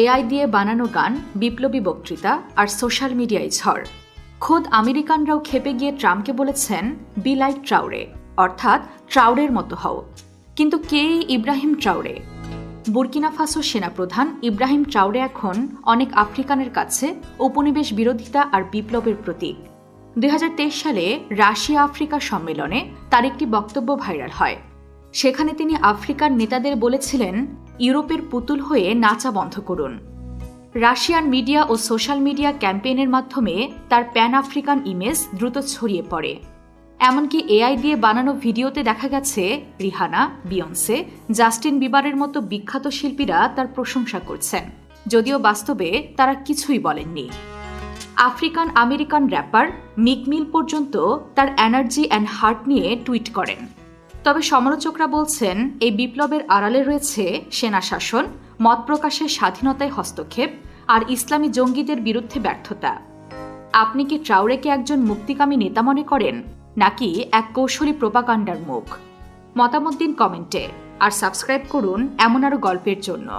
AI দিয়ে বানানো গান, বিপ্লবী বক্তৃতা আর সোশ্যাল মিডিয়ায় ঝড়। খোদ আমেরিকানরাও খেপে গিয়ে ট্রাম্পকে বলেছেন, বি লাইক ট্রাওরে, অর্থাৎ ট্রাওরের মতো হও। কিন্তু কে এই ইব্রাহিম ট্রাওরে? বুর্কিনা ফাসো সেনাপ্রধান ইব্রাহিম ট্রাওরে এখন অনেক আফ্রিকানের কাছে উপনিবেশ বিরোধিতা আর বিপ্লবের প্রতীক। 2023 সালে রাশিয়া আফ্রিকা সম্মেলনে তার একটি বক্তব্য ভাইরাল হয়। সেখানে তিনি আফ্রিকার নেতাদের বলেছিলেন, ইউরোপের পুতুল হয়ে নাচা বন্ধ করুন। রাশিয়ান মিডিয়া ও সোশ্যাল মিডিয়া ক্যাম্পেইনের মাধ্যমে তার প্যান আফ্রিকান ইমেজ দ্রুত ছড়িয়ে পড়ে। এমনকি এআই দিয়ে বানানো ভিডিওতে দেখা গেছে রিহানা, বিয়ন্সে, জাস্টিন বিবারের মতো বিখ্যাত শিল্পীরা তার প্রশংসা করছেন, যদিও বাস্তবে তারা কিছুই বলেননি। আফ্রিকান আমেরিকান র্যাপার মিক মিল পর্যন্ত তার এনার্জি অ্যান্ড হার্ট নিয়ে টুইট করেন। তবে সমালোচকরা বলছেন, এই বিপ্লবের আড়ালে রয়েছে সেনা শাসন, মত প্রকাশের স্বাধীনতায় হস্তক্ষেপ আর ইসলামী জঙ্গিদের বিরুদ্ধে ব্যর্থতা। আপনি কি ট্রাওরেকে একজন মুক্তিকামী নেতা মনে করেন, নাকি এক কৌশলী প্রোপাগান্ডার মুখ? মতামত দিন কমেন্টে, আর সাবস্ক্রাইব করুন এমন আরও গল্পের জন্য।